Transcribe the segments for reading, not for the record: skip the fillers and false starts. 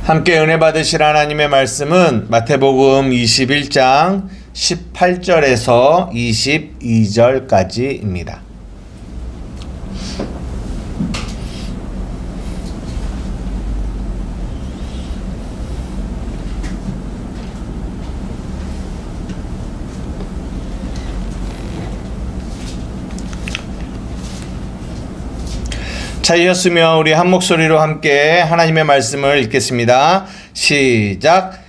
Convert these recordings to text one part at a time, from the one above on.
함께 은혜 받으실 하나님의 말씀은 마태복음 21장 18절에서 22절까지입니다. 차이셨으며 우리 한 목소리로 함께 하나님의 말씀을 읽겠습니다. 시작.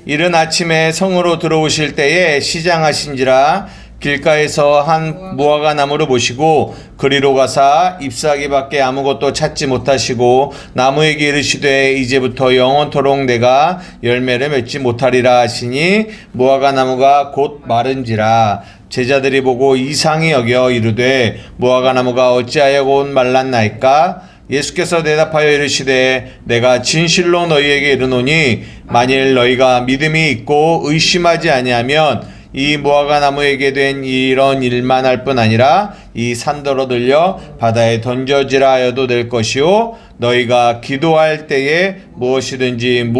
이른 아침에 성으로 들어오실 때에 시장하신지라 길가에서 한 무화과 나무를 보시고 그리로 가사 잎사귀밖에 아무것도 찾지 못하시고 나무에게 이르시되 이제부터 영원토록 내가 열매를 맺지 못하리라 하시니 무화과 나무가 곧 마른지라. 제자들이 보고 이상히 여겨 이르되 무화과 나무가 어찌하여 곧 말랐나이까? 예수께서 대답하여 이르시되 내가 진실로 너희에게 이르노니 만일 너희가 믿음이 있고 의심하지 아니하면 이 무화과 나무에게 된 이런 일만 할 뿐 아니라 이 산더러 들려 바다에 던져지라 하여도 될 것이요 너희가 기도할 때에 무엇이든지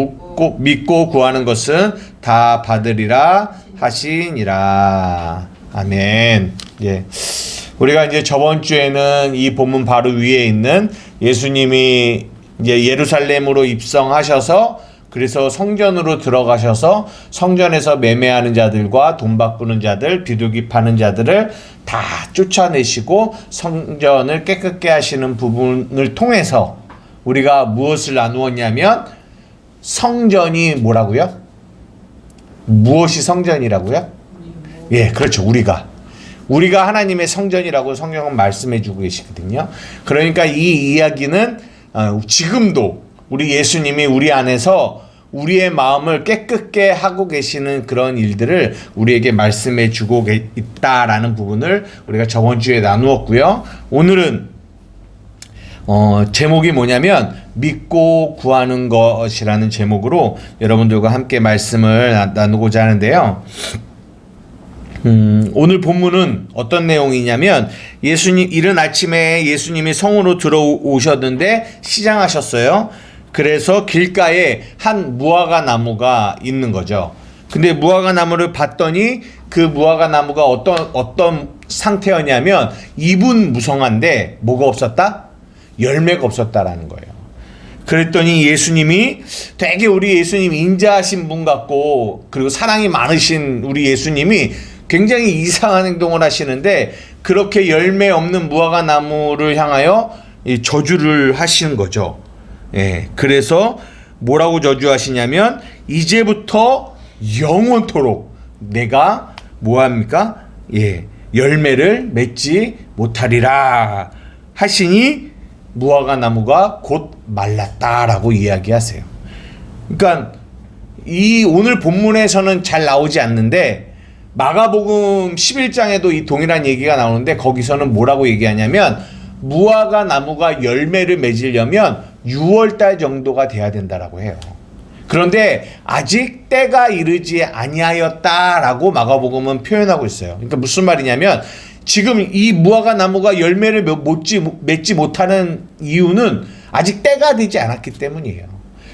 믿고 구하는 것은 다 받으리라 하시니라. 아멘. 예. 우리가 이제 저번 주에는 이 본문 바로 위에 있는 예수님이 이제 예루살렘으로 입성하셔서 그래서 성전으로 들어가셔서 성전에서 매매하는 자들과 돈 바꾸는 자들, 비둘기 파는 자들을 다 쫓아내시고 성전을 깨끗게 하시는 부분을 통해서 우리가 무엇을 나누었냐면 성전이 뭐라고요? 무엇이 성전이라고요? 예, 그렇죠. 우리가 하나님의 성전이라고 성경은 말씀해 주고 계시거든요. 그러니까 이 이야기는 지금도 우리 예수님이 우리 안에서 우리의 마음을 깨끗게 하고 계시는 그런 일들을 우리에게 말씀해 주고 있다라는 부분을 우리가 저번 주에 나누었고요. 오늘은 제목이 뭐냐면 믿고 구하는 것이라는 제목으로 여러분들과 함께 말씀을 나누고자 하는데요. 오늘 본문은 어떤 내용이냐면 예수님 이른 아침에 예수님이 성으로 들어오셨는데 시장하셨어요. 그래서 길가에 한 무화과 나무가 있는 거죠. 근데 무화과 나무를 봤더니 그 무화과 나무가 어떤 상태였냐면 잎은 무성한데 뭐가 없었다? 열매가 없었다라는 거예요. 그랬더니 예수님이 되게 우리 예수님 인자하신 분 같고 그리고 사랑이 많으신 우리 예수님이 굉장히 이상한 행동을 하시는데 그렇게 열매 없는 무화과 나무를 향하여 저주를 하시는 거죠. 예, 그래서 뭐라고 저주하시냐면 이제부터 영원토록 내가 뭐합니까? 예, 열매를 맺지 못하리라 하시니 무화과 나무가 곧 말랐다라고 이야기하세요. 그러니까 이 오늘 본문에서는 잘 나오지 않는데 마가복음 11장에도 이 동일한 얘기가 나오는데 거기서는 뭐라고 얘기하냐면 무화과 나무가 열매를 맺으려면 6월달 정도가 돼야 된다라고 해요. 그런데 아직 때가 이르지 아니하였다라고 마가복음은 표현하고 있어요. 그러니까 무슨 말이냐면 지금 이 무화과 나무가 열매를 맺지 못하는 이유는 아직 때가 되지 않았기 때문이에요.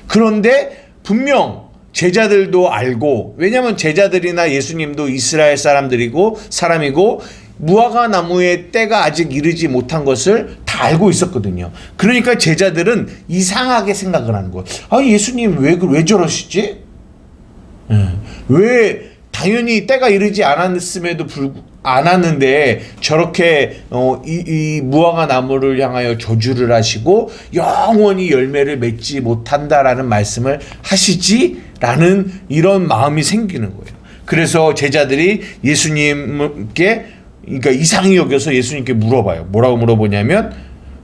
그런데 분명 제자들도 알고, 왜냐하면 제자들이나 예수님도 이스라엘 사람이고 무화과 나무의 때가 아직 이르지 못한 것을 다 알고 있었거든요. 그러니까 제자들은 이상하게 생각을 하는 거예요. 아, 예수님 왜 저러시지? 왜 당연히 때가 이르지 않았음에도 않았는데 저렇게 이 무화과 나무를 향하여 저주를 하시고 영원히 열매를 맺지 못한다라는 말씀을 하시지라는 이런 마음이 생기는 거예요. 그래서 제자들이 예수님께 그러니까 이상히 여겨서 예수님께 물어봐요. 뭐라고 물어보냐면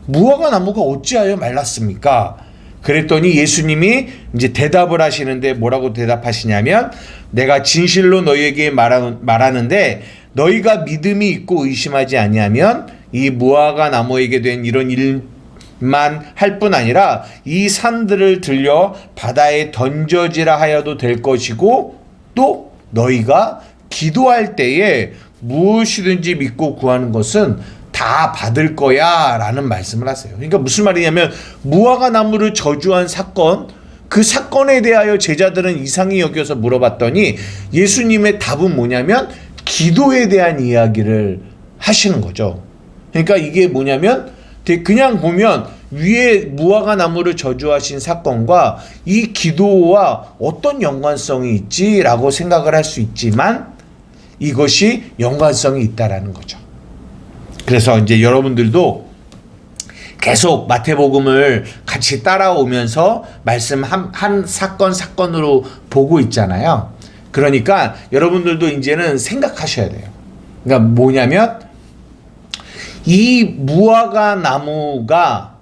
무화과 나무가 어찌하여 말랐습니까? 그랬더니 예수님이 이제 대답을 하시는데 뭐라고 대답하시냐면 내가 진실로 너희에게 말하는데 너희가 믿음이 있고 의심하지 아니하면 이 무화과 나무에게 된 이런 일만 할 뿐 아니라 이 산들을 들려 바다에 던져지라 하여도 될 것이고 또 너희가 기도할 때에 무엇이든지 믿고 구하는 것은 다 받을 거야 라는 말씀을 하세요. 그러니까 무슨 말이냐면 무화과 나무를 저주한 사건, 그 그 사건에 대하여 제자들은 이상히 여겨서 물어봤더니 예수님의 답은 뭐냐면 기도에 대한 이야기를 하시는 거죠. 그러니까 이게 뭐냐면 그냥 보면 위에 무화과 나무를 저주하신 사건과 이 기도와 어떤 연관성이 있지라고 생각을 할 수 있지만 이것이 연관성이 있다라는 거죠. 그래서 이제 여러분들도 계속 마태복음을 같이 따라오면서 말씀 한 사건으로 보고 있잖아요. 그러니까 여러분들도 이제는 생각하셔야 돼요. 그러니까 뭐냐면 이 무화과 나무가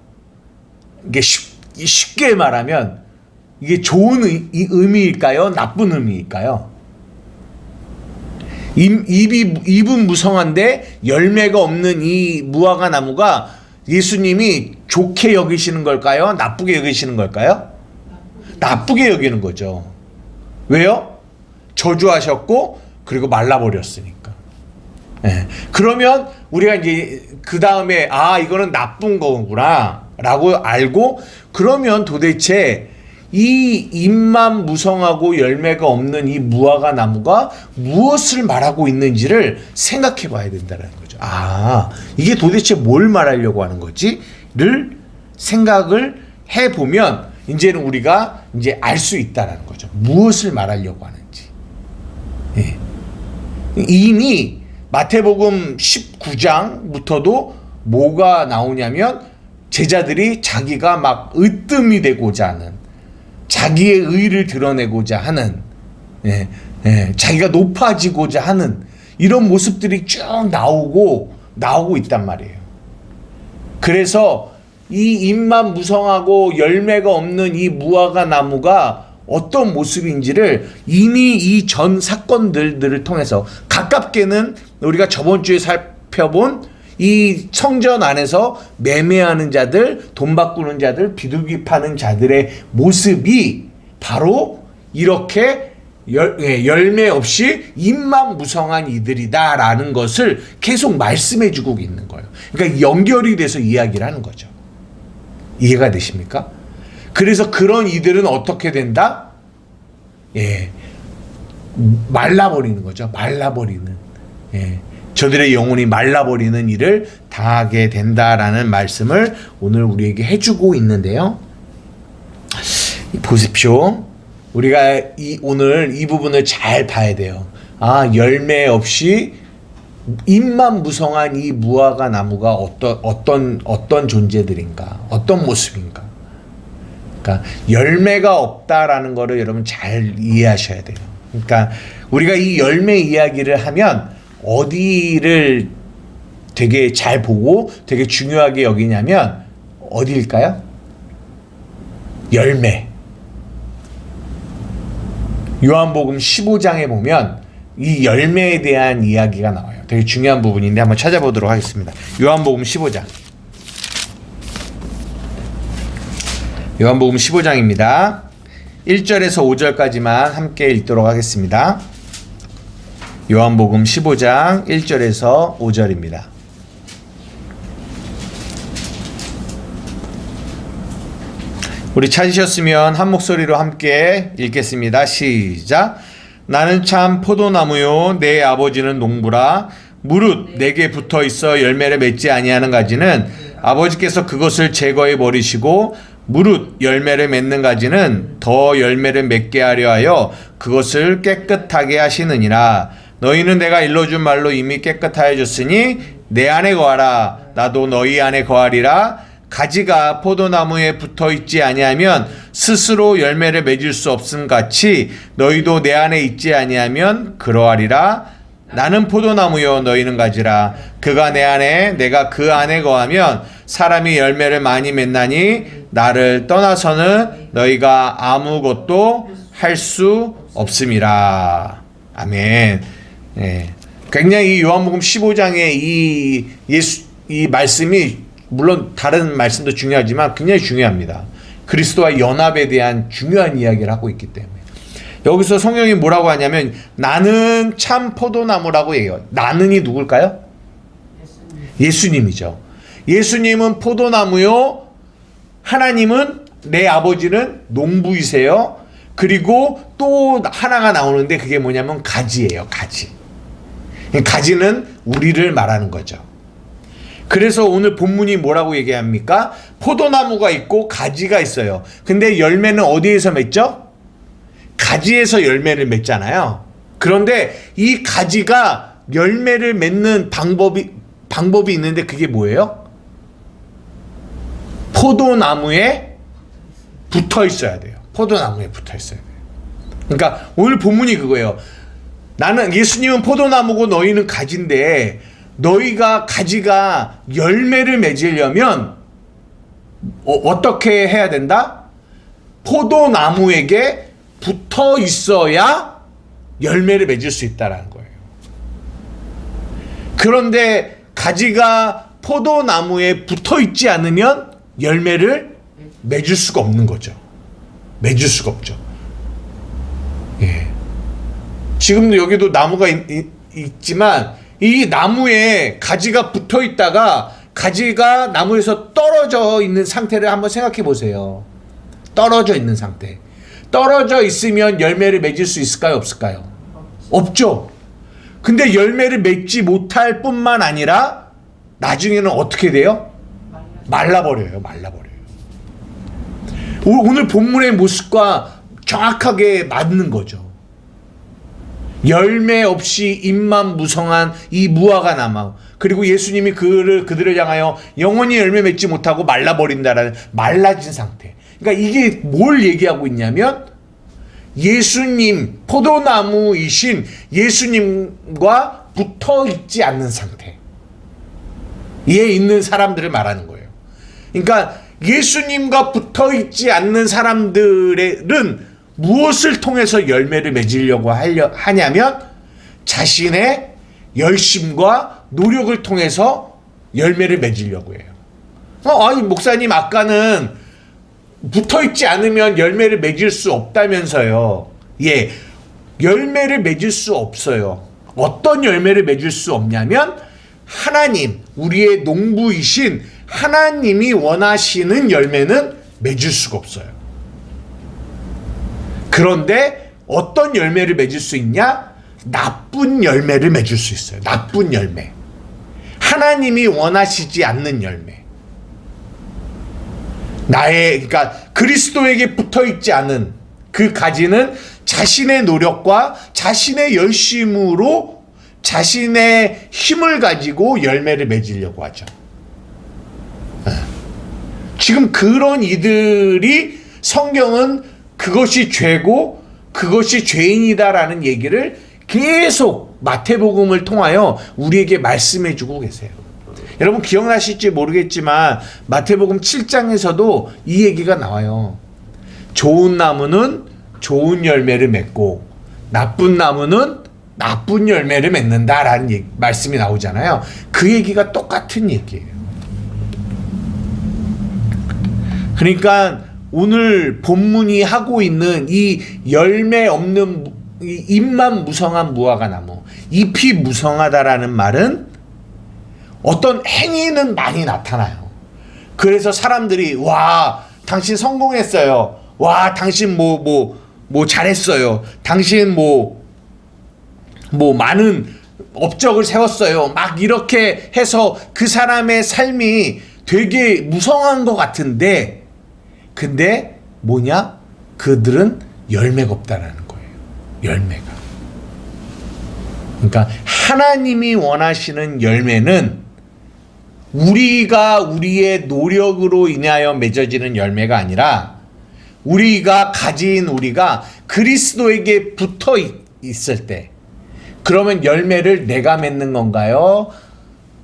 이게 쉽게 말하면 이게 좋은 의미일까요? 나쁜 의미일까요? 잎은 무성한데 열매가 없는 이 무화과 나무가 예수님이 좋게 여기시는 걸까요? 나쁘게 여기시는 걸까요? 나쁘게 여기는 거죠. 왜요? 저주하셨고 그리고 말라버렸으니까. 네. 그러면 우리가 이제 그 다음에 이거는 나쁜 거구나 라고 알고 그러면 도대체 이 잎만 무성하고 열매가 없는 이 무화과 나무가 무엇을 말하고 있는지를 생각해 봐야 된다는 거죠. 이게 도대체 뭘 말하려고 하는 거지를 생각을 해 보면 이제는 우리가 이제 알 수 있다는 거죠. 무엇을 말하려고 하는지. 예. 이미 마태복음 19장부터도 뭐가 나오냐면 제자들이 자기가 막 으뜸이 되고자 하는 자기의 의를 드러내고자 하는 자기가 높아지고자 하는 이런 모습들이 쭉 나오고 있단 말이에요. 그래서 이 잎만 무성하고 열매가 없는 이 무화과 나무가 어떤 모습인지를 이미 이 전 사건들을 통해서 가깝게는 우리가 저번 주에 살펴본 이 성전 안에서 매매하는 자들, 돈 바꾸는 자들, 비둘기 파는 자들의 모습이 바로 이렇게 열매 없이 잎만 무성한 이들이다라는 것을 계속 말씀해 주고 있는 거예요. 그러니까 연결이 돼서 이야기를 하는 거죠. 이해가 되십니까? 그래서 그런 이들은 어떻게 된다? 말라버리는 거죠. 말라버리는. 저들의 영혼이 말라버리는 일을 당하게 된다라는 말씀을 오늘 우리에게 해주고 있는데요. 보십시오. 우리가 오늘 이 부분을 잘 봐야 돼요. 열매 없이 잎만 무성한 이 무화과 나무가 어떤 존재들인가, 어떤 모습인가. 그러니까 열매가 없다라는 거를 여러분 잘 이해하셔야 돼요. 그러니까 우리가 이 열매 이야기를 하면 어디를 되게 잘 보고 되게 중요하게 여기냐면 어디일까요? 열매. 요한복음 15장에 보면 이 열매에 대한 이야기가 나와요. 되게 중요한 부분인데 한번 찾아보도록 하겠습니다. 요한복음 15장. 요한복음 15장입니다. 1절에서 5절까지만 함께 읽도록 하겠습니다. 요한복음 15장 1절에서 5절입니다. 우리 찾으셨으면 한 목소리로 함께 읽겠습니다. 시작. 나는 참 포도나무요 내 아버지는 농부라. 무릇 내게 붙어 있어 열매를 맺지 아니하는 가지는 아버지께서 그것을 제거해 버리시고 무릇 열매를 맺는 가지는 더 열매를 맺게 하려 하여 그것을 깨끗하게 하시느니라. 너희는 내가 일러준 말로 이미 깨끗하여졌으니 내 안에 거하라. 나도 너희 안에 거하리라. 가지가 포도나무에 붙어 있지 아니하면 스스로 열매를 맺을 수 없음 같이 너희도 내 안에 있지 아니하면 그러하리라. 나는 포도나무요 너희는 가지라. 그가 내 안에 내가 그 안에 거하면 사람이 열매를 많이 맺나니 나를 떠나서는 너희가 아무것도 할 수 없음이라. 아멘. 굉장히 요한복음 15장의 이 말씀이 물론 다른 말씀도 중요하지만 굉장히 중요합니다. 그리스도와 연합에 대한 중요한 이야기를 하고 있기 때문에. 여기서 성경이 뭐라고 하냐면 나는 참 포도나무라고 해요. 나는이 누굴까요? 예수님이죠. 예수님은 포도나무요. 하나님은 내 아버지는 농부이세요. 그리고 또 하나가 나오는데 그게 뭐냐면 가지예요. 가지. 가지는 우리를 말하는 거죠. 그래서 오늘 본문이 뭐라고 얘기합니까? 포도나무가 있고 가지가 있어요. 근데 열매는 어디에서 맺죠? 가지에서 열매를 맺잖아요. 그런데 이 가지가 열매를 맺는 방법이 있는데 그게 뭐예요? 포도나무에 붙어 있어야 돼요. 포도나무에 붙어 있어야 돼요. 그러니까 오늘 본문이 그거예요. 예수님은 포도나무고 너희는 가지인데 너희가 가지가 열매를 맺으려면 어떻게 해야 된다? 포도나무에게 붙어 있어야 열매를 맺을 수 있다라는 거예요. 그런데 가지가 포도나무에 붙어 있지 않으면 열매를 맺을 수가 없는 거죠. 맺을 수가 없죠. 예. 지금도 여기도 나무가 있지만 이 나무에 가지가 붙어 있다가 가지가 나무에서 떨어져 있는 상태를 한번 생각해 보세요. 떨어져 있는 상태. 떨어져 있으면 열매를 맺을 수 있을까요? 없을까요? 없죠. 근데 열매를 맺지 못할 뿐만 아니라 나중에는 어떻게 돼요? 말라버려요. 오늘 본문의 모습과 정확하게 맞는 거죠. 열매 없이 잎만 무성한 이 무화과 나무. 그리고 예수님이 그들을 향하여 영원히 열매 맺지 못하고 말라버린다라는 말라진 상태. 그러니까 이게 뭘 얘기하고 있냐면 예수님, 포도나무이신 예수님과 붙어 있지 않는 상태에 있는 사람들을 말하는 거예요. 그러니까 예수님과 붙어 있지 않는 사람들은 무엇을 통해서 열매를 맺으려고 하냐면 자신의 열심과 노력을 통해서 열매를 맺으려고 해요. 아니 목사님 아까는 붙어있지 않으면 열매를 맺을 수 없다면서요. 예, 열매를 맺을 수 없어요. 어떤 열매를 맺을 수 없냐면 하나님, 우리의 농부이신 하나님이 원하시는 열매는 맺을 수가 없어요. 그런데 어떤 열매를 맺을 수 있냐? 나쁜 열매를 맺을 수 있어요. 나쁜 열매. 하나님이 원하시지 않는 열매. 그러니까 그리스도에게 붙어 있지 않은 그 가지는 자신의 노력과 자신의 열심으로 자신의 힘을 가지고 열매를 맺으려고 하죠. 지금 그런 이들이 성경은 그것이 죄고 그것이 죄인이다라는 얘기를 계속 마태복음을 통하여 우리에게 말씀해 주고 계세요. 여러분 기억나실지 모르겠지만 마태복음 7장에서도 이 얘기가 나와요. 좋은 나무는 좋은 열매를 맺고 나쁜 나무는 나쁜 열매를 맺는다라는 말씀이 나오잖아요. 그 얘기가 똑같은 얘기예요. 그러니까 오늘 본문이 하고 있는 이 열매 없는 잎만 무성한 무화과 나무, 잎이 무성하다라는 말은 어떤 행위는 많이 나타나요. 그래서 사람들이 와 당신 성공했어요. 와 당신 뭐 잘했어요. 당신 뭐 많은 업적을 세웠어요. 막 이렇게 해서 그 사람의 삶이 되게 무성한 것 같은데 근데 뭐냐? 그들은 열매가 없다라는 거예요. 열매가. 그러니까 하나님이 원하시는 열매는 우리가 우리의 노력으로 인하여 맺어지는 열매가 아니라 우리가 가진 우리가 그리스도에게 붙어 있을 때 그러면 열매를 내가 맺는 건가요?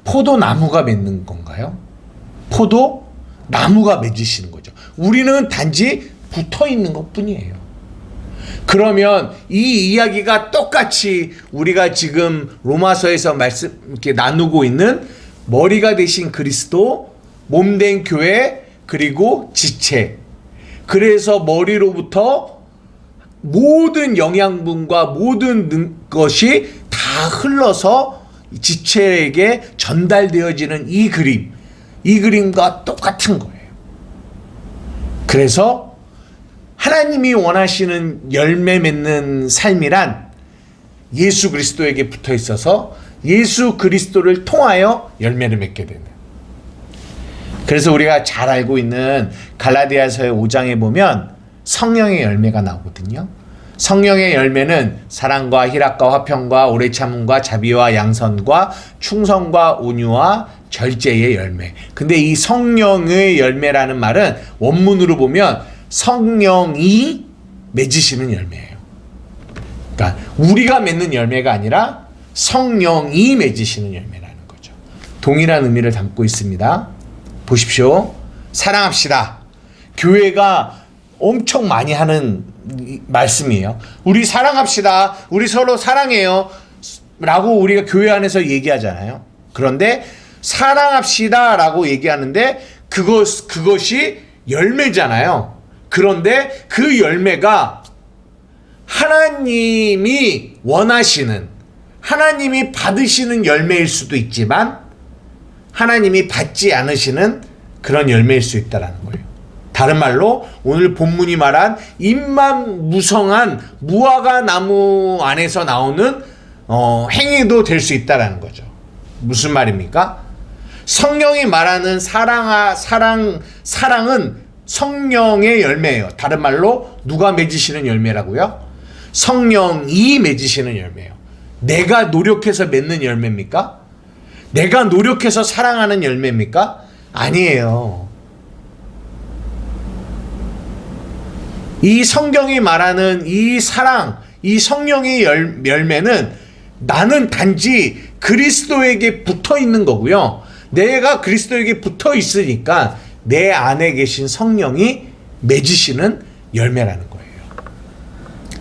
포도나무가 맺는 건가요? 포도나무가 맺으시는 거죠. 우리는 단지 붙어 있는 것 뿐이에요. 그러면 이 이야기가 똑같이 우리가 지금 로마서에서 이렇게 나누고 있는 머리가 되신 그리스도, 몸된 교회, 그리고 지체. 그래서 머리로부터 모든 영양분과 모든 것이 다 흘러서 지체에게 전달되어지는 이 그림과 똑같은 거예요. 그래서 하나님이 원하시는 열매 맺는 삶이란 예수 그리스도에게 붙어 있어서 예수 그리스도를 통하여 열매를 맺게 되는. 그래서 우리가 잘 알고 있는 갈라디아서의 5장에 보면 성령의 열매가 나오거든요. 성령의 열매는 사랑과 희락과 화평과 오래 참음과 자비와 양선과 충성과 온유와 절제의 열매. 근데 이 성령의 열매라는 말은 원문으로 보면 성령이 맺으시는 열매예요. 그러니까 우리가 맺는 열매가 아니라 성령이 맺으시는 열매라는 거죠. 동일한 의미를 담고 있습니다. 보십시오. 사랑합시다. 교회가 엄청 많이 하는 말씀이에요. 우리 사랑합시다. 우리 서로 사랑해요. 라고 우리가 교회 안에서 얘기하잖아요. 그런데 사랑합시다 라고 얘기하는데 그것이 열매잖아요. 그런데 그 열매가 하나님이 원하시는, 하나님이 받으시는 열매일 수도 있지만 하나님이 받지 않으시는 그런 열매일 수 있다는 거예요. 다른 말로 오늘 본문이 말한 임만무성한 무화과 나무 안에서 나오는 행위도 될 수 있다는 거죠. 무슨 말입니까? 성령이 말하는 사랑은 성령의 열매예요. 다른 말로 누가 맺으시는 열매라고요? 성령이 맺으시는 열매예요. 내가 노력해서 맺는 열매입니까? 내가 노력해서 사랑하는 열매입니까? 아니에요. 이 성경이 말하는 이 사랑, 이 성령의 열매는 나는 단지 그리스도에게 붙어 있는 거고요. 내가 그리스도에게 붙어 있으니까 내 안에 계신 성령이 맺으시는 열매라는 거예요.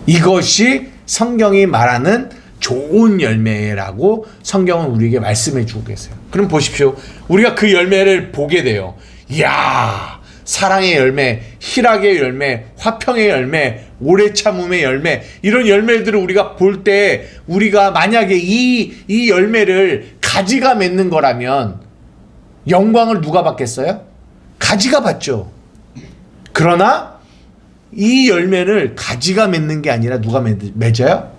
이것이 성경이 말하는 좋은 열매라고 성경은 우리에게 말씀해 주고 계세요. 그럼 보십시오. 우리가 그 열매를 보게 돼요. 이야, 사랑의 열매, 희락의 열매, 화평의 열매, 오래 참음의 열매, 이런 열매들을 우리가 볼 때 우리가 만약에 이 열매를 가지가 맺는 거라면 영광을 누가 받겠어요? 가지가 받죠. 그러나 이 열매를 가지가 맺는 게 아니라 누가 맺어요?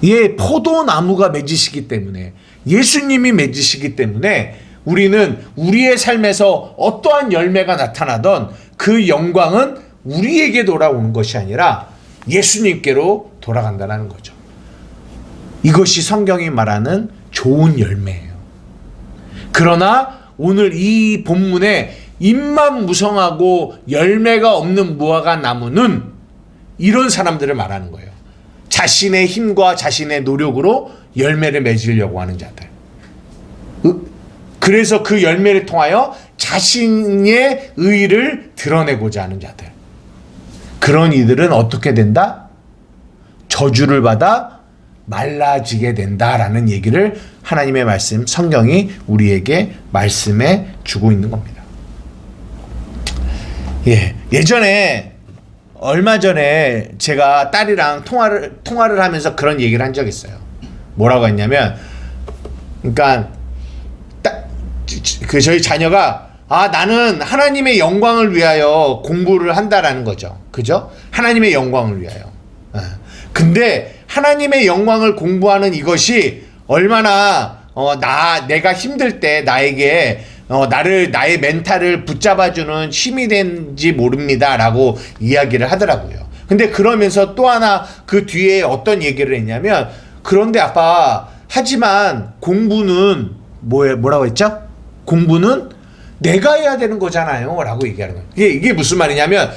예, 포도나무가 맺으시기 때문에, 예수님이 맺으시기 때문에 우리는 우리의 삶에서 어떠한 열매가 나타나던 그 영광은 우리에게 돌아오는 것이 아니라 예수님께로 돌아간다는 거죠. 이것이 성경이 말하는 좋은 열매예요. 그러나 오늘 이 본문에 잎만 무성하고 열매가 없는 무화과 나무는 이런 사람들을 말하는 거예요. 자신의 힘과 자신의 노력으로 열매를 맺으려고 하는 자들. 그래서 그 열매를 통하여 자신의 의의를 드러내고자 하는 자들. 그런 이들은 어떻게 된다? 저주를 받아 말라지게 된다라는 얘기를 하나님의 말씀, 성경이 우리에게 말씀해 주고 있는 겁니다. 예전에 얼마 전에 제가 딸이랑 통화를 하면서 그런 얘기를 한 적이 있어요. 뭐라고 했냐면, 그러니까 저희 자녀가 나는 하나님의 영광을 위하여 공부를 한다라는 거죠. 그죠? 하나님의 영광을 위하여. 근데 하나님의 영광을 공부하는 이것이 얼마나 내가 힘들 때 나에게 나의 멘탈을 붙잡아주는 힘이 된지 모릅니다라고 이야기를 하더라고요. 근데 그러면서 또 하나 그 뒤에 어떤 얘기를 했냐면, 그런데 아빠, 하지만 공부는 뭐라고 했죠? 공부는 내가 해야 되는 거잖아요 라고 얘기하는 거예요. 이게 무슨 말이냐면,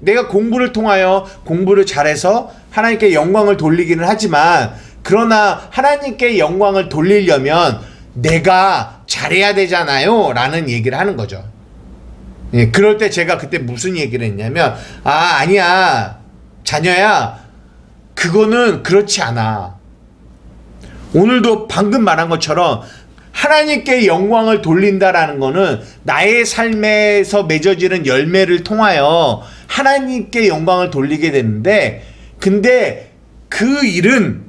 내가 공부를 통하여 공부를 잘해서 하나님께 영광을 돌리기는 하지만, 그러나 하나님께 영광을 돌리려면 내가 잘해야 되잖아요 라는 얘기를 하는 거죠. 그럴 때 제가 그때 무슨 얘기를 했냐면, 아니야 자녀야, 그거는 그렇지 않아. 오늘도 방금 말한 것처럼 하나님께 영광을 돌린다라는 거는 나의 삶에서 맺어지는 열매를 통하여 하나님께 영광을 돌리게 되는데, 근데 그 일은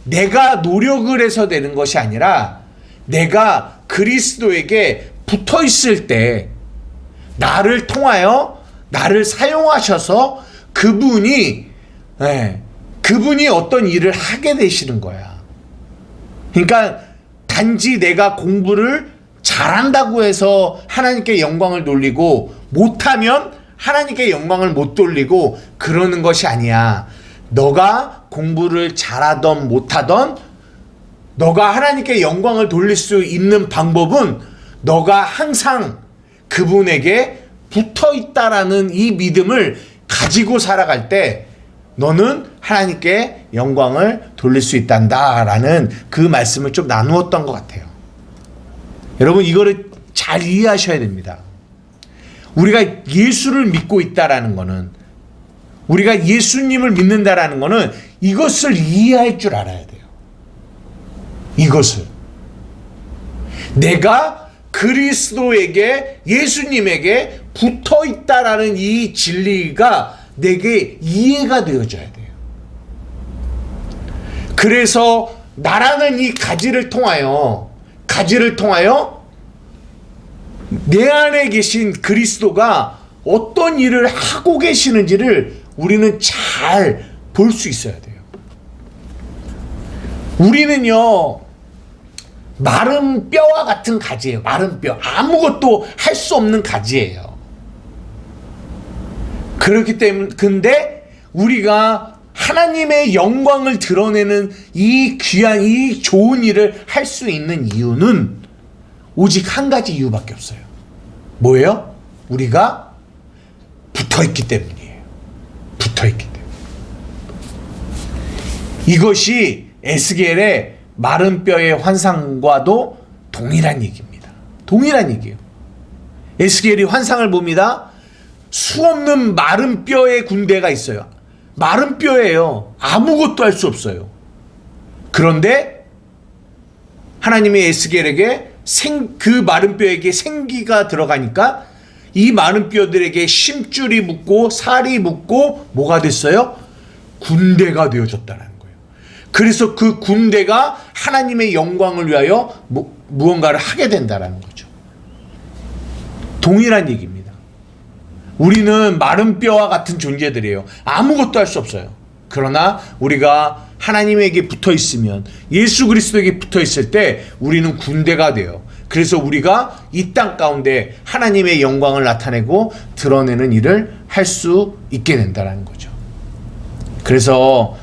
내가 노력을 해서 되는 것이 아니라 내가 그리스도에게 붙어 있을 때, 나를 통하여 나를 사용하셔서 그분이 어떤 일을 하게 되시는 거야. 그러니까 단지 내가 공부를 잘한다고 해서 하나님께 영광을 돌리고 못하면 하나님께 영광을 못 돌리고 그러는 것이 아니야. 너가 공부를 잘하던 못하던 너가 하나님께 영광을 돌릴 수 있는 방법은 너가 항상 그분에게 붙어 있다라는 이 믿음을 가지고 살아갈 때 너는 하나님께 영광을 돌릴 수 있단다라는 그 말씀을 좀 나누었던 것 같아요. 여러분 이거를 잘 이해하셔야 됩니다. 우리가 예수를 믿고 있다라는 거는 우리가 예수님을 믿는다라는 거는 이것을 이해할 줄 알아야 돼요. 이것을 내가 그리스도에게 예수님에게 붙어 있다라는 이 진리가 내게 이해가 되어져야 돼요. 그래서 나라는 이 가지를 통하여 내 안에 계신 그리스도가 어떤 일을 하고 계시는지를 우리는 잘 볼 수 있어야 돼요. 우리는요 마른 뼈와 같은 가지예요. 마른 뼈, 아무것도 할 수 없는 가지예요. 그렇기 때문에 근데 우리가 하나님의 영광을 드러내는 이 귀한 이 좋은 일을 할 수 있는 이유는 오직 한 가지 이유밖에 없어요. 뭐예요? 우리가 붙어있기 때문이에요. 붙어있기 때문에. 이것이 에스겔의 마른 뼈의 환상과도 동일한 얘기입니다. 동일한 얘기예요. 에스겔이 환상을 봅니다. 수없는 마른 뼈의 군대가 있어요. 마른 뼈예요. 아무것도 할 수 없어요. 그런데 하나님이 에스겔에게 그 마른 뼈에게 생기가 들어가니까 이 마른 뼈들에게 심줄이 붙고 살이 붙고 뭐가 됐어요? 군대가 되어졌다는 거예요. 그래서 그 군대가 하나님의 영광을 위하여 무언가를 하게 된다는 거죠. 동일한 얘기입니다. 우리는 마른 뼈와 같은 존재들이에요. 아무것도 할 수 없어요. 그러나 우리가 하나님에게 붙어 있으면 예수 그리스도에게 붙어 있을 때 우리는 군대가 돼요. 그래서 우리가 이 땅 가운데 하나님의 영광을 나타내고 드러내는 일을 할 수 있게 된다는 거죠. 그래서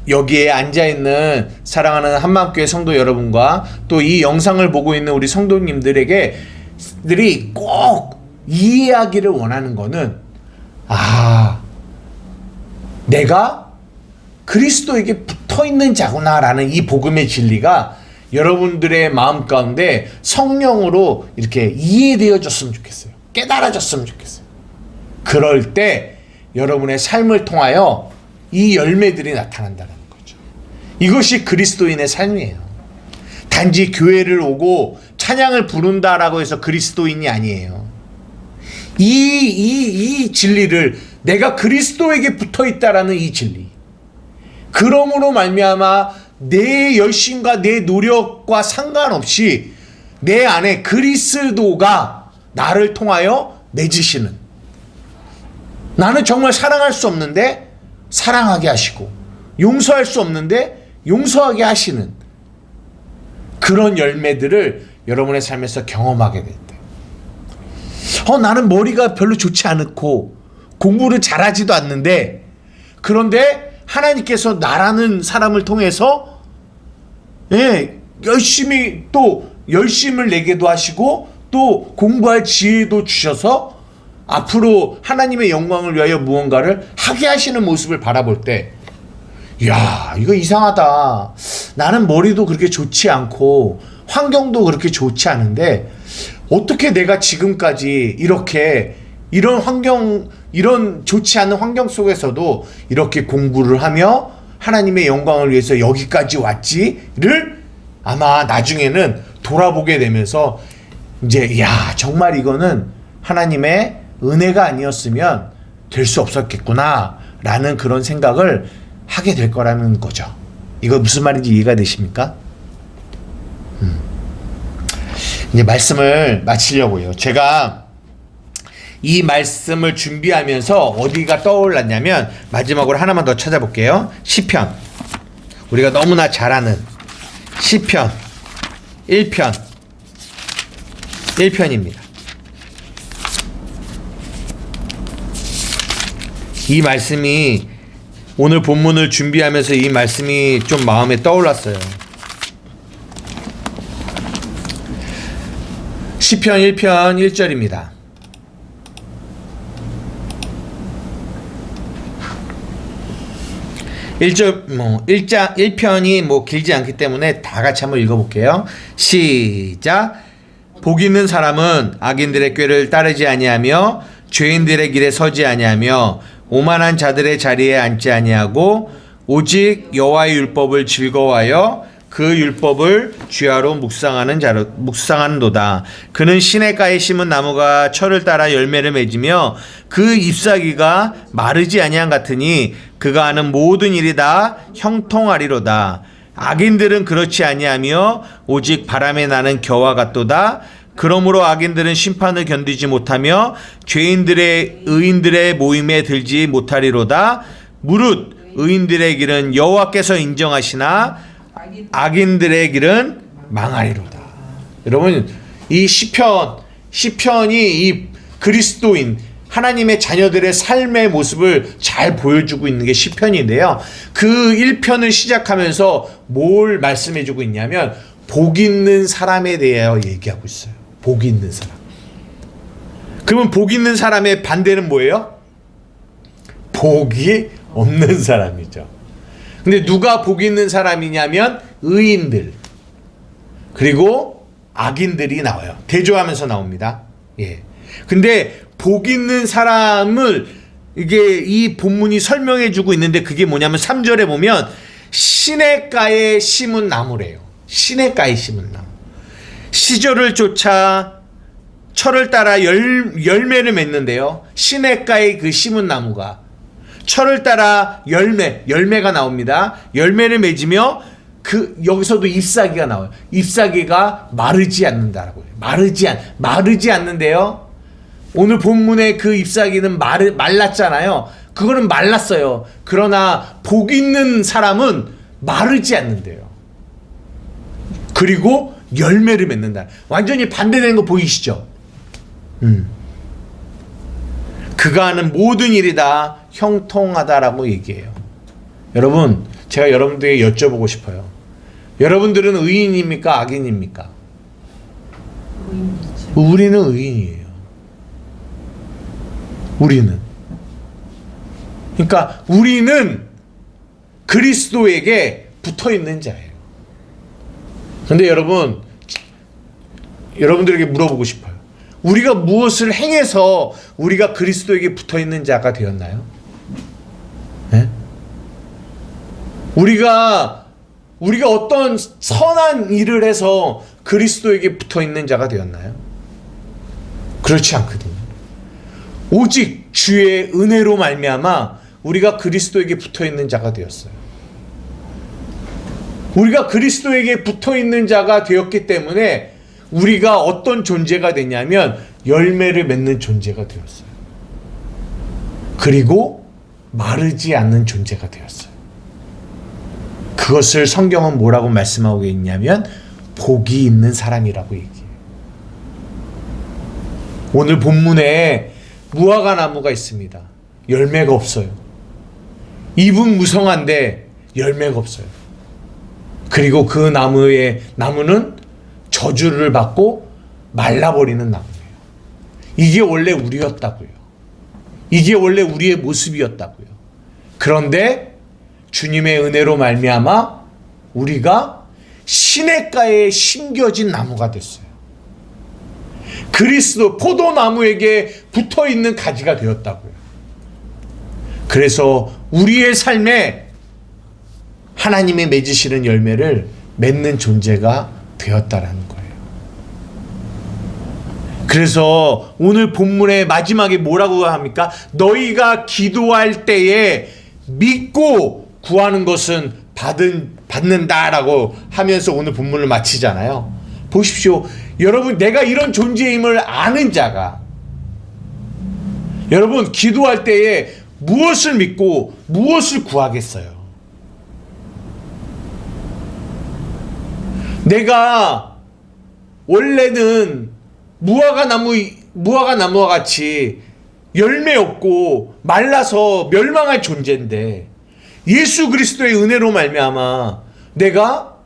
여기에 앉아있는 사랑하는 한마음교회 성도 여러분과 또 이 영상을 보고 있는 우리 성도님들이 꼭 이해하기를 원하는 거는 내가 그리스도에게 붙어있는 자구나라는 이 복음의 진리가 여러분들의 마음 가운데 성령으로 이렇게 이해되어졌으면 좋겠어요. 깨달아졌으면 좋겠어요. 그럴 때 여러분의 삶을 통하여 이 열매들이 나타난다는 거죠. 이것이 그리스도인의 삶이에요. 단지 교회를 오고 찬양을 부른다라고 해서 그리스도인이 아니에요. 이 진리를 내가 그리스도에게 붙어있다라는 이 진리, 그러므로 말미암아 내 열심과 내 노력과 상관없이 내 안에 그리스도가 나를 통하여 맺으시는, 나는 정말 사랑할 수 없는데 사랑하게 하시고 용서할 수 없는데 용서하게 하시는 그런 열매들을 여러분의 삶에서 경험하게 될 때, 나는 머리가 별로 좋지 않고 공부를 잘하지도 않는데, 그런데 하나님께서 나라는 사람을 통해서 열심히 또 열심을 내게도 하시고 또 공부할 지혜도 주셔서 앞으로 하나님의 영광을 위하여 무언가를 하게 하시는 모습을 바라볼 때, 이야, 이거 이상하다. 나는 머리도 그렇게 좋지 않고 환경도 그렇게 좋지 않은데 어떻게 내가 지금까지 이렇게 이런 좋지 않은 환경 속에서도 이렇게 공부를 하며 하나님의 영광을 위해서 여기까지 왔지를 아마 나중에는 돌아보게 되면서 이제 정말 이거는 하나님의 은혜가 아니었으면 될 수 없었겠구나 라는 그런 생각을 하게 될 거라는 거죠. 이거 무슨 말인지 이해가 되십니까? 이제 말씀을 마치려고요. 제가 이 말씀을 준비하면서 어디가 떠올랐냐면 마지막으로 하나만 더 찾아볼게요. 시편. 우리가 너무나 잘 아는 시편 1편입니다. 이 말씀이 오늘 본문을 준비하면서 이 말씀이 좀 마음에 떠올랐어요. 시편 1편 1절입니다. 일장 1편이 길지 않기 때문에 다 같이 한번 읽어볼게요. 시작. 복 있는 사람은 악인들의 꾀를 따르지 아니하며 죄인들의 길에 서지 아니하며 오만한 자들의 자리에 앉지 아니하고 오직 여호와의 율법을 즐거워하여 그 율법을 주야로 묵상하는도다. 그는 시냇가에 심은 나무가 철을 따라 열매를 맺으며 그 잎사귀가 마르지 아니한 같으니 그가 하는 모든 일이 다 형통하리로다. 악인들은 그렇지 아니하며 오직 바람에 나는 겨와 같도다. 그러므로 악인들은 심판을 견디지 못하며 의인들의 모임에 들지 못하리로다. 무릇 의인들의 길은 여호와께서 인정하시나 악인들의 길은 망하리로다. 여러분, 이 시편이 이 그리스도인 하나님의 자녀들의 삶의 모습을 잘 보여주고 있는 게 시편인데요. 그 1편을 시작하면서 뭘 말씀해주고 있냐면 복 있는 사람에 대하여 얘기하고 있어요. 복 있는 사람. 그러면 복 있는 사람의 반대는 뭐예요? 복이 없는 사람이죠. 근데 누가 복 있는 사람이냐면 의인들 그리고 악인들이 나와요. 대조하면서 나옵니다. 예. 근데 복 있는 사람을 이게 이 본문이 설명해 주고 있는데 그게 뭐냐면 3절에 보면 시냇가에 심은 나무래요. 시냇가에 심은 나무. 시절을 쫓아 철을 따라 열매를 맺는데요. 시냇가에 그 심은 나무가 철을 따라 열매가 나옵니다. 열매를 맺으며 여기서도 잎사귀가 나와요. 잎사귀가 마르지 않는다라고 해요. 마르지 않는데요. 오늘 본문의 그 잎사귀는 말랐잖아요. 그거는 말랐어요. 그러나 복 있는 사람은 마르지 않는데요. 그리고 열매를 맺는다. 완전히 반대되는 거 보이시죠? 그가 하는 모든 일이 다 형통하다라고 얘기해요. 여러분, 제가 여러분들에게 여쭤보고 싶어요. 여러분들은 의인입니까? 악인입니까? 우리는 의인이에요. 그러니까 우리는 그리스도에게 붙어 있는 자예요. 근데 여러분들에게 물어보고 싶어요. 우리가 무엇을 행해서 우리가 그리스도에게 붙어 있는 자가 되었나요? 네? 우리가 어떤 선한 일을 해서 그리스도에게 붙어 있는 자가 되었나요? 그렇지 않거든요. 오직 주의 은혜로 말미암아 우리가 그리스도에게 붙어 있는 자가 되었어요. 우리가 그리스도에게 붙어 있는 자가 되었기 때문에 우리가 어떤 존재가 되냐면 열매를 맺는 존재가 되었어요. 그리고 마르지 않는 존재가 되었어요. 그것을 성경은 뭐라고 말씀하고 있냐면 복이 있는 사람이라고 얘기해요. 오늘 본문에 무화과 나무가 있습니다. 열매가 없어요. 잎은 무성한데 열매가 없어요. 그리고 그 나무는 저주를 받고 말라버리는 나무예요. 이게 원래 우리였다고요. 이게 원래 우리의 모습이었다고요. 그런데 주님의 은혜로 말미암아 우리가 시냇가에 심겨진 나무가 됐어요. 그리스도 포도나무에게 붙어있는 가지가 되었다고요. 그래서 우리의 삶에 하나님의 맺으시는 열매를 맺는 존재가 되었다라는 거예요. 그래서 오늘 본문의 마지막에 뭐라고 합니까? 너희가 기도할 때에 믿고 구하는 것은 받는다라고 하면서 오늘 본문을 마치잖아요. 보십시오. 여러분, 내가 이런 존재임을 아는 자가 여러분, 기도할 때에 무엇을 믿고 무엇을 구하겠어요? 내가 원래는 무화과 나무와 같이 열매 없고 말라서 멸망할 존재인데 예수 그리스도의 은혜로 말미암아 내가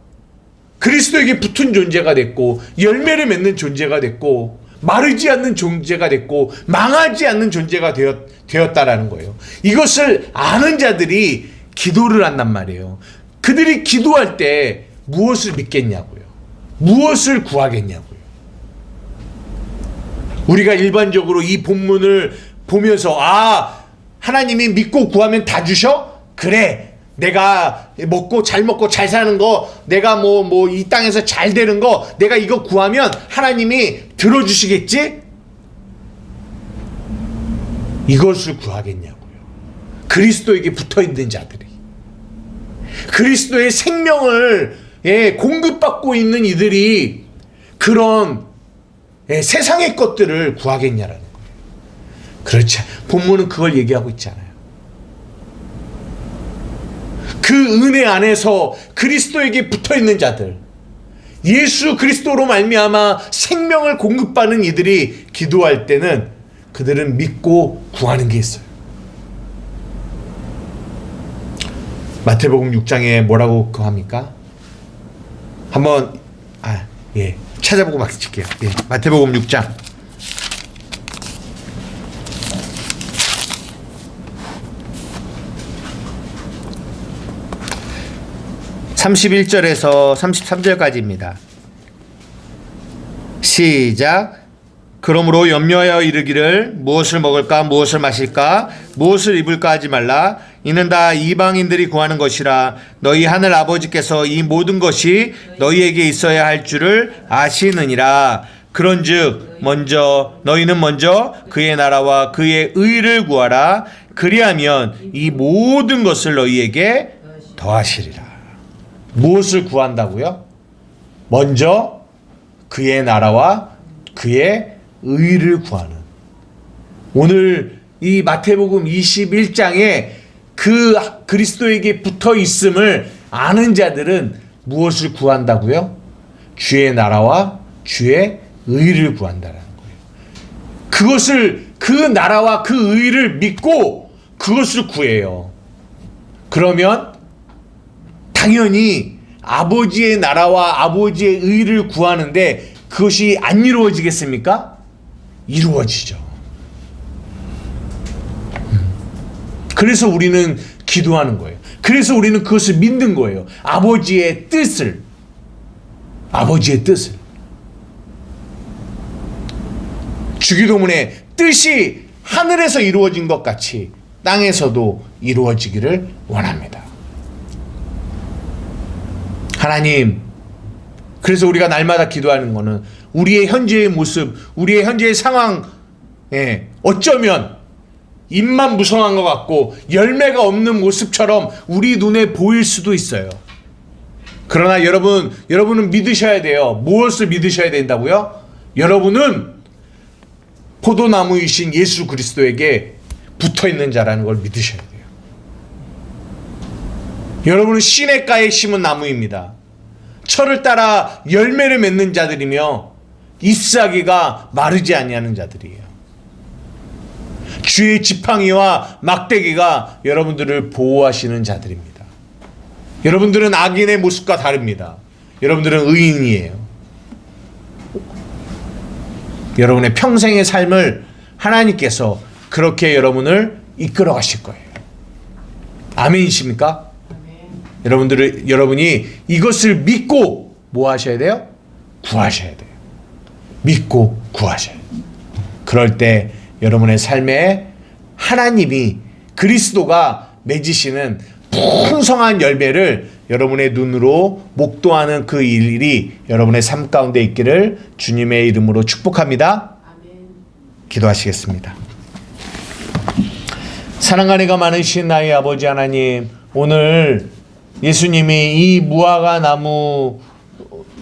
그리스도에게 붙은 존재가 됐고 열매를 맺는 존재가 됐고 마르지 않는 존재가 됐고 망하지 않는 존재가 되었다라는 거예요. 이것을 아는 자들이 기도를 한단 말이에요. 그들이 기도할 때 무엇을 믿겠냐고요. 무엇을 구하겠냐고요. 우리가 일반적으로 이 본문을 보면서 하나님이 믿고 구하면 다 주셔? 그래. 내가 잘 먹고 잘 사는 거, 내가 이 땅에서 잘 되는 거, 내가 이거 구하면 하나님이 들어주시겠지? 이것을 구하겠냐고요. 그리스도에게 붙어 있는 자들이, 그리스도의 생명을 공급받고 있는 이들이 그런 세상의 것들을 구하겠냐라는 거예요. 그렇지. 본문은 그걸 얘기하고 있잖아요. 그 은혜 안에서 그리스도에게 붙어있는 자들, 예수 그리스도로 말미암아 생명을 공급받는 이들이 기도할 때는 그들은 믿고 구하는 게 있어요. 마태복음 6장에 뭐라고 합니까? 한번 찾아보고 막 칠게요. 마태복음 6장 31절에서 33절까지입니다. 시작. 그러므로 염려하여 이르기를 무엇을 먹을까 무엇을 마실까 무엇을 입을까 하지 말라. 이는 다 이방인들이 구하는 것이라. 너희 하늘 아버지께서 이 모든 것이 너희에게 있어야 할 줄을 아시느니라. 그런즉 너희는 먼저 그의 나라와 그의 의를 구하라. 그리하면 이 모든 것을 너희에게 더하시리라. 무엇을 구한다고요? 먼저 그의 나라와 그의 의를 구하는. 오늘 이 마태복음 21장에 그 그리스도에게 붙어 있음을 아는 자들은 무엇을 구한다고요? 주의 나라와 주의 의를 구한다라는 거예요. 그 나라와 그 의를 믿고 그것을 구해요. 그러면 당연히 아버지의 나라와 아버지의 의를 구하는데 그것이 안 이루어지겠습니까? 이루어지죠. 그래서 우리는 기도하는 거예요. 그래서 우리는 그것을 믿는 거예요. 아버지의 뜻을. 주기도문의 뜻이 하늘에서 이루어진 것 같이 땅에서도 이루어지기를 원합니다. 하나님, 그래서 우리가 날마다 기도하는 거는 우리의 현재의 모습, 우리의 현재의 상황, 어쩌면 입만 무성한 것 같고 열매가 없는 모습처럼 우리 눈에 보일 수도 있어요. 그러나 여러분은 믿으셔야 돼요. 무엇을 믿으셔야 된다고요? 여러분은 포도나무이신 예수 그리스도에게 붙어있는 자라는 걸 믿으셔야 돼요. 여러분은 시냇가에 심은 나무입니다. 철을 따라 열매를 맺는 자들이며 잎사귀가 마르지 아니하는 자들이에요. 주의 지팡이와 막대기가 여러분들을 보호하시는 자들입니다. 여러분들은 악인의 모습과 다릅니다. 여러분들은 의인이에요. 여러분의 평생의 삶을 하나님께서 그렇게 여러분을 이끌어 가실 거예요. 아멘이십니까? 여러분이 이것을 믿고 뭐 하셔야 돼요? 구하셔야 돼요. 믿고 구하셔야 돼요. 그럴 때 여러분의 삶에 하나님이 그리스도가 맺으시는 풍성한 열매를 여러분의 눈으로 목도하는 그 일이 여러분의 삶 가운데 있기를 주님의 이름으로 축복합니다. 기도하시겠습니다. 사랑과 은혜가 많으신 나의 아버지 하나님, 오늘 예수님이 이 무화과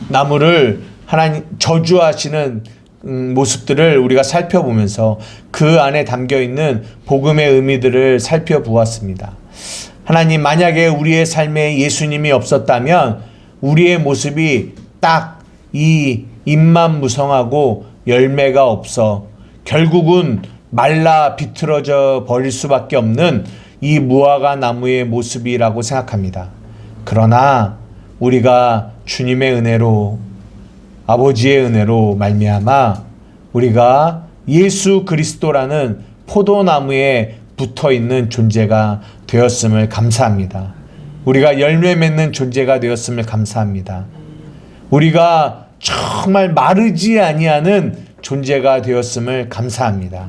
나무를 하나님 저주하시는 모습들을 우리가 살펴보면서 그 안에 담겨 있는 복음의 의미들을 살펴보았습니다. 하나님, 만약에 우리의 삶에 예수님이 없었다면 우리의 모습이 딱 이 잎만 무성하고 열매가 없어 결국은 말라 비틀어져 버릴 수밖에 없는 이 무화과 나무의 모습이라고 생각합니다. 그러나 우리가 주님의 은혜로, 아버지의 은혜로 말미암아 우리가 예수 그리스도라는 포도나무에 붙어있는 존재가 되었음을 감사합니다. 우리가 열매 맺는 존재가 되었음을 감사합니다. 우리가 정말 마르지 아니하는 존재가 되었음을 감사합니다.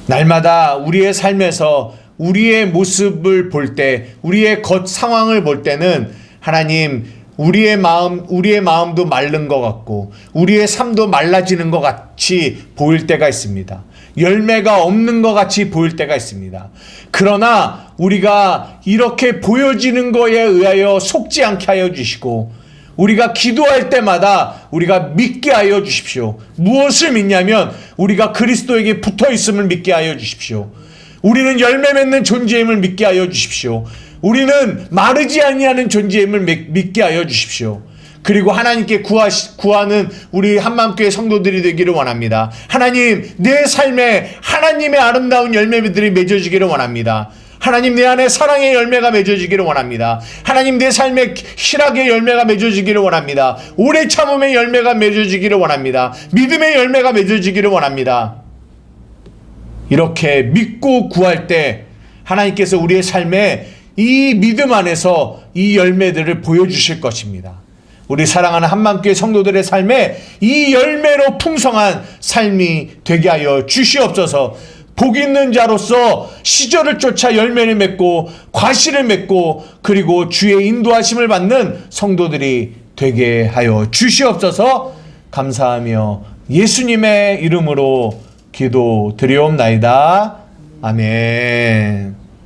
날마다 우리의 삶에서 우리의 모습을 볼 때, 우리의 겉 상황을 볼 때는 하나님, 우리의 마음도 마른 것 같고 우리의 삶도 말라지는 것 같이 보일 때가 있습니다. 열매가 없는 것 같이 보일 때가 있습니다. 그러나 우리가 이렇게 보여지는 것에 의하여 속지 않게 하여 주시고, 우리가 기도할 때마다 우리가 믿게 하여 주십시오. 무엇을 믿냐면 우리가 그리스도에게 붙어 있음을 믿게 하여 주십시오. 우리는 열매 맺는 존재임을 믿게 하여 주십시오. 우리는 마르지 아니하는 존재임을 믿게 하여 주십시오. 그리고 하나님께 구하는 우리 한마음교회 성도들이 되기를 원합니다. 하나님, 내 삶에 하나님의 아름다운 열매들이 맺어지기를 원합니다. 하나님, 내 안에 사랑의 열매가 맺어지기를 원합니다. 하나님, 내 삶에 희락의 열매가 맺어지기를 원합니다. 오래 참음의 열매가 맺어지기를 원합니다. 믿음의 열매가 맺어지기를 원합니다. 이렇게 믿고 구할 때 하나님께서 우리의 삶에 이 믿음 안에서 이 열매들을 보여주실 것입니다. 우리 사랑하는 한마음교회 성도들의 삶에 이 열매로 풍성한 삶이 되게 하여 주시옵소서. 복 있는 자로서 시절을 쫓아 열매를 맺고 과실을 맺고 그리고 주의 인도하심을 받는 성도들이 되게 하여 주시옵소서. 감사하며 예수님의 이름으로 기도드리옵나이다. 아멘.